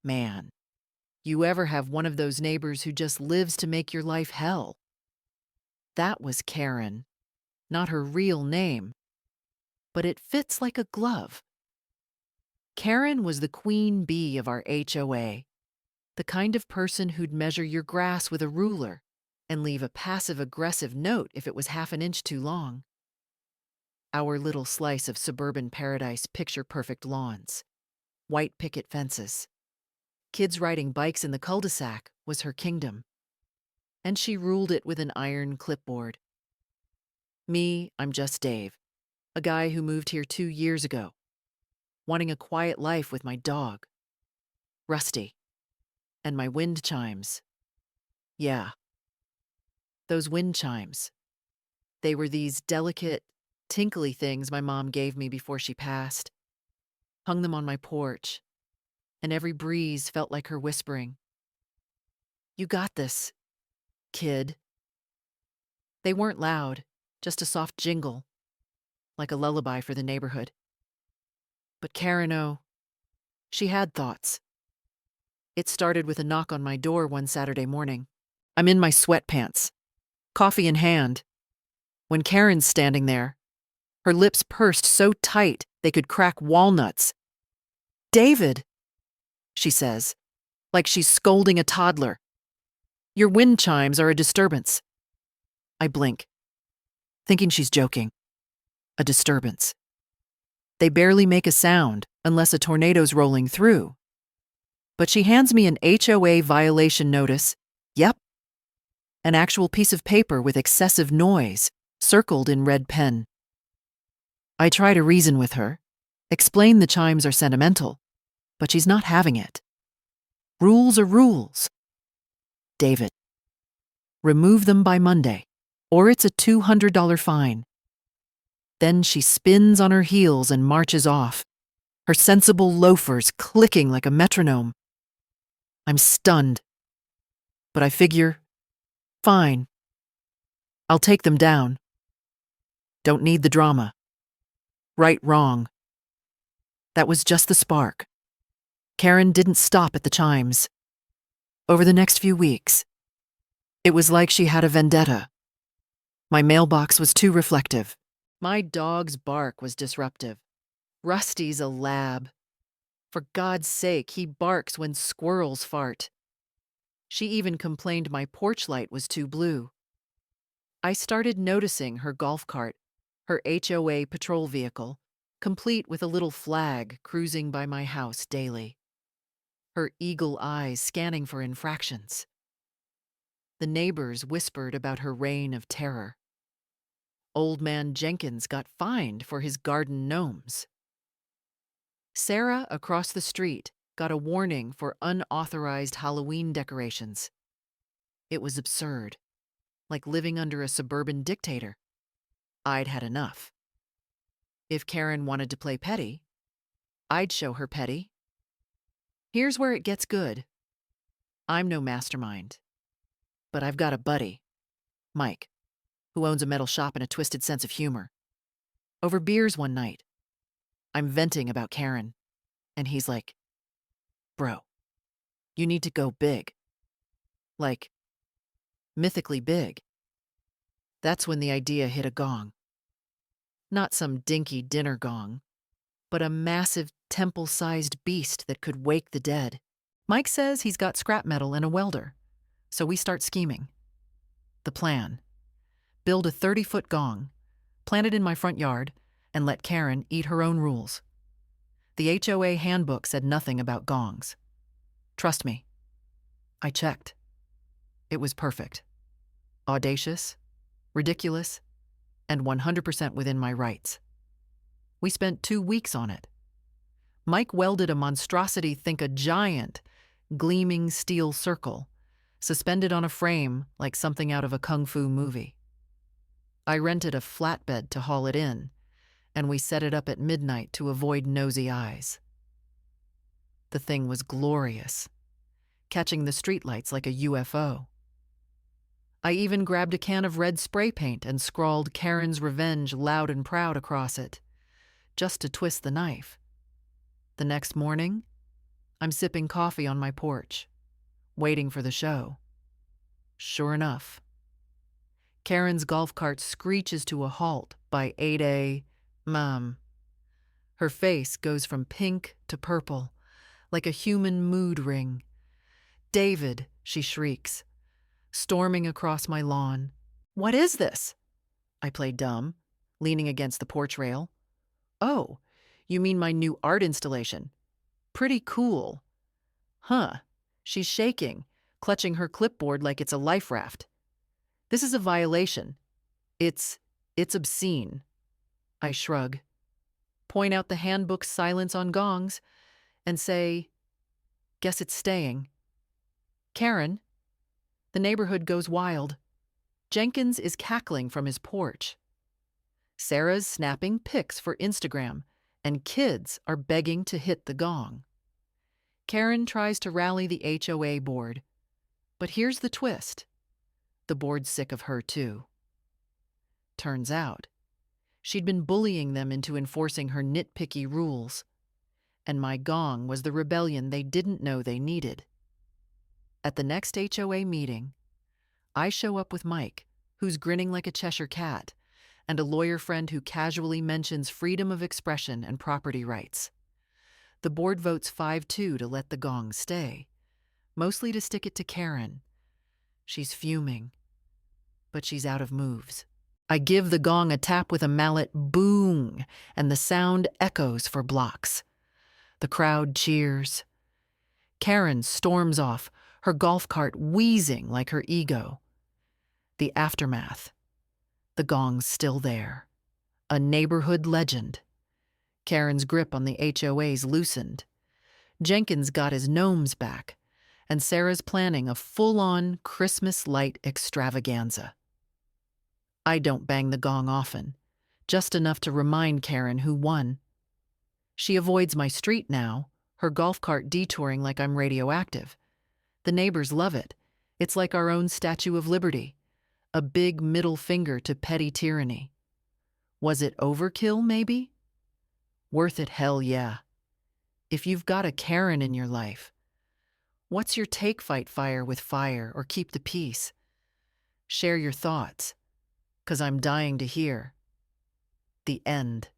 Man, you ever have one of those neighbors who just lives to make your life hell? That was Karen, not her real name, but it fits like a glove. Karen was the queen bee of our HOA, the kind of person who'd measure your grass with a ruler and leave a passive-aggressive note if it was half an inch too long. Our little slice of suburban paradise picture-perfect lawns, white picket fences, kids riding bikes in the cul-de-sac was her kingdom, and she ruled it with an iron clipboard. Me, I'm just Dave, a guy who moved here 2 years ago, wanting a quiet life with my dog, Rusty, and my wind chimes. Yeah, those wind chimes. They were these delicate, tinkly things my mom gave me before she passed. Hung them on my porch, and every breeze felt like her whispering, "You got this, kid." They weren't loud, just a soft jingle, like a lullaby for the neighborhood. But Karen O, she had thoughts. It started with a knock on my door one Saturday morning. I'm in my sweatpants, coffee in hand, when Karen's standing there, her lips pursed so tight they could crack walnuts. "David," she says, like she's scolding a toddler. "Your wind chimes are a disturbance." I blink, thinking she's joking. A disturbance. They barely make a sound unless a tornado's rolling through. But she hands me an HOA violation notice. Yep. An actual piece of paper with excessive noise, circled in red pen. I try to reason with her, explain the chimes are sentimental, but she's not having it. Rules are rules. "David, remove them by Monday, or it's a $200 fine." Then she spins on her heels and marches off, her sensible loafers clicking like a metronome. I'm stunned, but I figure, fine. I'll take them down. Don't need the drama. Right, wrong. That was just the spark. Karen didn't stop at the chimes. Over the next few weeks, it was like she had a vendetta. My mailbox was too reflective. My dog's bark was disruptive. Rusty's a lab. For God's sake, he barks when squirrels fart. She even complained my porch light was too blue. I started noticing her golf cart, her HOA patrol vehicle, complete with a little flag cruising by my house daily. Her eagle eyes scanning for infractions. The neighbors whispered about her reign of terror. Old man Jenkins got fined for his garden gnomes. Sarah across the street got a warning for unauthorized Halloween decorations. It was absurd, like living under a suburban dictator. I'd had enough. If Karen wanted to play petty, I'd show her petty. Here's where it gets good. I'm no mastermind, but I've got a buddy, Mike, who owns a metal shop and a twisted sense of humor. Over beers one night, I'm venting about Karen, and he's like, "Bro, you need to go big. Like, mythically big." That's when the idea hit a gong. Not some dinky dinner gong, but a massive temple-sized beast that could wake the dead. Mike says he's got scrap metal and a welder, so we start scheming. The plan: build a 30-foot gong, plant it in my front yard, and let Karen eat her own rules. The HOA handbook said nothing about gongs. Trust me. I checked. It was perfect. Audacious, ridiculous, and 100% within my rights. We spent 2 weeks on it. Mike welded a monstrosity, think a giant, gleaming steel circle, suspended on a frame like something out of a kung fu movie. I rented a flatbed to haul it in, and we set it up at midnight to avoid nosy eyes. The thing was glorious, catching the streetlights like a UFO. I even grabbed a can of red spray paint and scrawled Karen's Revenge loud and proud across it, just to twist the knife. The next morning, I'm sipping coffee on my porch, waiting for the show. Sure enough, Karen's golf cart screeches to a halt by 8 a.m. Her face goes from pink to purple, like a human mood ring. "David," she shrieks, storming across my lawn. "What is this?" I play dumb, leaning against the porch rail. "Oh, you mean my new art installation. Pretty cool." "Huh." She's shaking, clutching her clipboard like it's a life raft. "This is a violation. It's obscene." I shrug, point out the handbook's silence on gongs, and say, "Guess it's staying." "Karen." The neighborhood goes wild. Jenkins is cackling from his porch. Sarah's snapping pics for Instagram, and kids are begging to hit the gong. Karen tries to rally the HOA board, but here's the twist. The board's sick of her too. Turns out, she'd been bullying them into enforcing her nitpicky rules, and my gong was the rebellion they didn't know they needed. At the next HOA meeting, I show up with Mike, who's grinning like a Cheshire cat, and a lawyer friend who casually mentions freedom of expression and property rights. The board votes 5-2 to let the gong stay, mostly to stick it to Karen. She's fuming, but she's out of moves. I give the gong a tap with a mallet, boom, and the sound echoes for blocks. The crowd cheers. Karen storms off, her golf cart wheezing like her ego. The aftermath. The gong's still there. A neighborhood legend. Karen's grip on the HOA's loosened. Jenkins got his gnomes back, and Sarah's planning a full-on Christmas light extravaganza. I don't bang the gong often, just enough to remind Karen who won. She avoids my street now, her golf cart detouring like I'm radioactive. The neighbors love it. It's like our own Statue of Liberty, a big middle finger to petty tyranny. Was it overkill, maybe? Worth it, hell yeah. If you've got a Karen in your life, what's your take fight fire with fire or keep the peace? Share your thoughts, 'cause I'm dying to hear. The end.